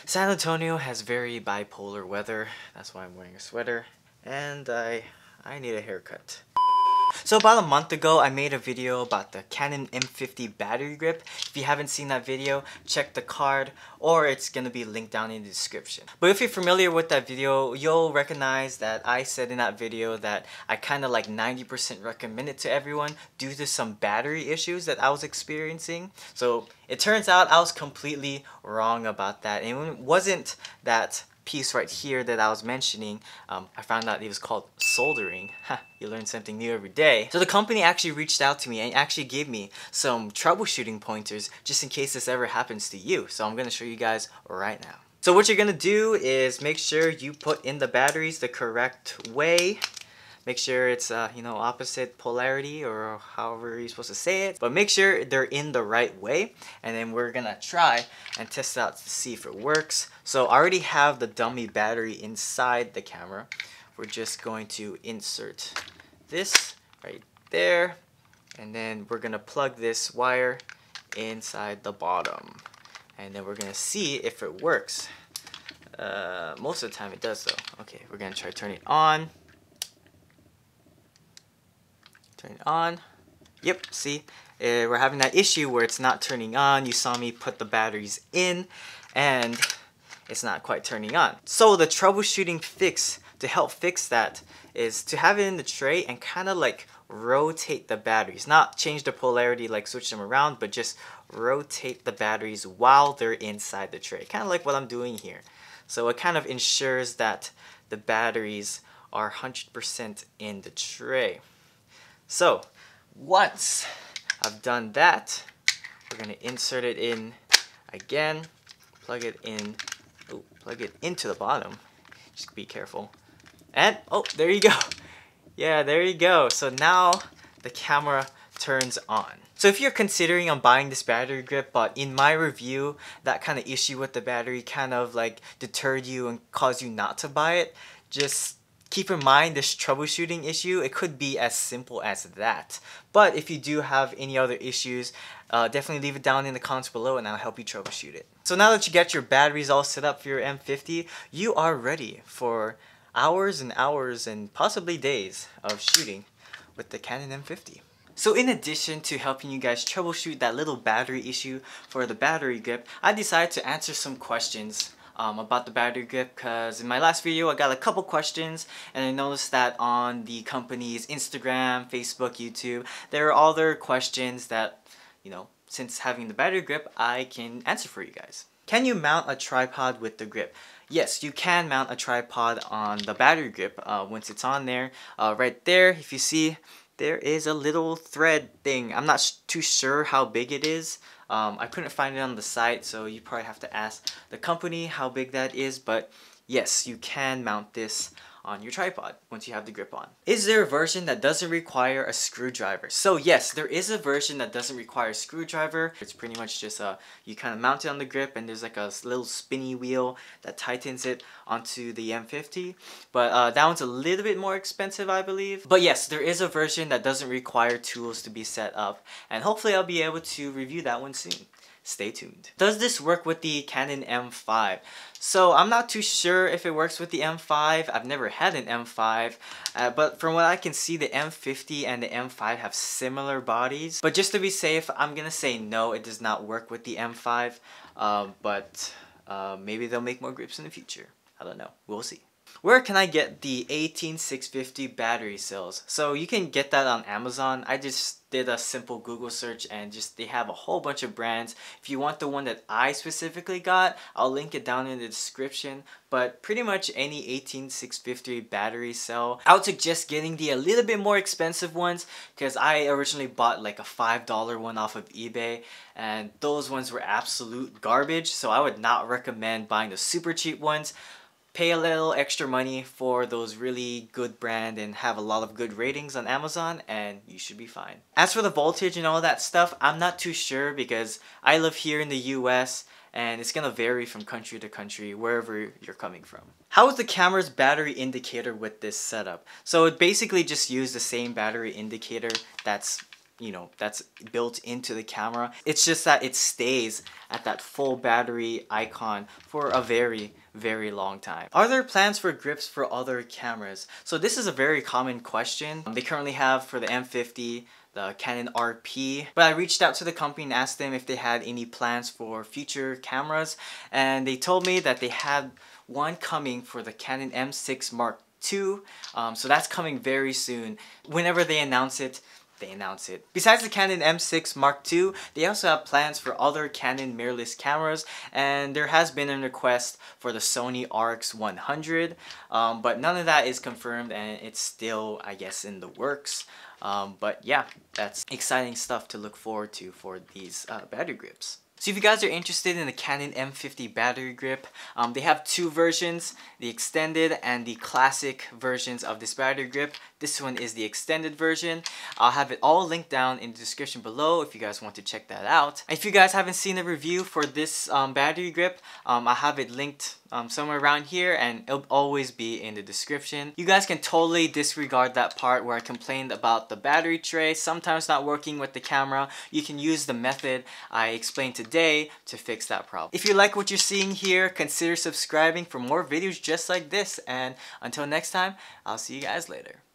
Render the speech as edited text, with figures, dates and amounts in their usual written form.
San Antonio has very bipolar weather. That's why I'm wearing a sweater. And I need a haircut. So about a month ago, I made a video about the Canon M50 battery grip. If you haven't seen that video, check the card or it's gonna be linked down in the description. But if you're familiar with that video, you'll recognize that I said in that video that I kind of like 90% recommend it to everyone due to some battery issues that I was experiencing. So it turns out I was completely wrong about that. And it wasn't that piece right here that I was mentioning. I found out it was called soldering. You learn something new every day. So the company actually reached out to me and actually gave me some troubleshooting pointers just in case this ever happens to you. So I'm gonna show you guys right now. So what you're gonna do is make sure you put in the batteries the correct way. Make sure it's opposite polarity or however you're supposed to say it. But make sure they're in the right way. And then we're gonna try and test it out to see if it works. So I already have the dummy battery inside the camera. We're just going to insert this right there. And then we're gonna plug this wire inside the bottom. And then we're gonna see if it works. Most of the time it does though. Okay, we're gonna try turning it on. Turn it on. Yep, see, we're having that issue where it's not turning on. You saw me put the batteries in and it's not quite turning on. So the troubleshooting fix to help fix that is to have it in the tray and kind of like rotate the batteries. Not change the polarity, like switch them around, but just rotate the batteries while they're inside the tray. Kind of like what I'm doing here. So it kind of ensures that the batteries are 100% in the tray. So once I've done that, we're gonna insert it in again, plug it in, plug it into the bottom. Just be careful. And oh, there you go. Yeah, there you go. So now the camera turns on. So if you're considering on buying this battery grip, but in my review, that kind of issue with the battery kind of like deterred you and caused you not to buy it, just keep in mind this troubleshooting issue. It could be as simple as that. But if you do have any other issues, definitely leave it down in the comments below and I'll help you troubleshoot it. So now that you get your batteries all set up for your M50, you are ready for hours and hours and possibly days of shooting with the Canon M50. So in addition to helping you guys troubleshoot that little battery issue for the battery grip, I decided to answer some questions about the battery grip, because in my last video I got a couple questions and I noticed that on the company's Instagram, Facebook, YouTube, there are other questions that, since having the battery grip, I can answer for you guys. Can you mount a tripod with the grip? Yes, you can mount a tripod on the battery grip once it's on there. Right there, if you see, there is a little thread thing. I'm not too sure how big it is. I couldn't find it on the site, so you probably have to ask the company how big that is, but yes, you can mount this on your tripod once you have the grip on. Is there a version that doesn't require a screwdriver? So yes, there is a version that doesn't require a screwdriver. It's pretty much just you kind of mount it on the grip and there's like a little spinny wheel that tightens it onto the M50. But that one's a little bit more expensive, I believe. But yes, there is a version that doesn't require tools to be set up, and hopefully I'll be able to review that one soon. Stay tuned. Does this work with the Canon M5? So I'm not too sure if it works with the M5. I've never had an M5, but from what I can see, the M50 and the M5 have similar bodies. But just to be safe, I'm gonna say no, it does not work with the M5, but maybe they'll make more grips in the future. I don't know, we'll see. Where can I get the 18650 battery cells? So you can get that on Amazon. I just did a simple Google search and they have a whole bunch of brands. If you want the one that I specifically got, I'll link it down in the description. But pretty much any 18650 battery cell, I would suggest getting the a little bit more expensive ones, because I originally bought like a $5 one off of eBay and those ones were absolute garbage. So I would not recommend buying the super cheap ones. Pay a little extra money for those really good brand and have a lot of good ratings on Amazon and you should be fine. As for the voltage and all that stuff, I'm not too sure because I live here in the US and it's gonna vary from country to country, wherever you're coming from. How is the camera's battery indicator with this setup? So it basically just used the same battery indicator that's that's built into the camera. It's just that it stays at that full battery icon for a very, very long time. Are there plans for grips for other cameras? So this is a very common question. They currently have for the M50, the Canon RP, but I reached out to the company and asked them if they had any plans for future cameras, and they told me that they had one coming for the Canon M6 Mark II. So that's coming very soon. Whenever they announce it, they announce it. Besides the Canon M6 Mark II, they also have plans for other Canon mirrorless cameras, and there has been a request for the Sony RX100, but none of that is confirmed, and it's still, I guess, in the works. But yeah, that's exciting stuff to look forward to for these battery grips. So if you guys are interested in the Canon M50 battery grip, they have two versions, the extended and the classic versions of this battery grip. This one is the extended version. I'll have it all linked down in the description below if you guys want to check that out. If you guys haven't seen the review for this battery grip, I have it linked somewhere around here, and it'll always be in the description. You guys can totally disregard that part where I complained about the battery tray sometimes not working with the camera. You can use the method I explained today to fix that problem. If you like what you're seeing here, consider subscribing for more videos just like this, and until next time, I'll see you guys later.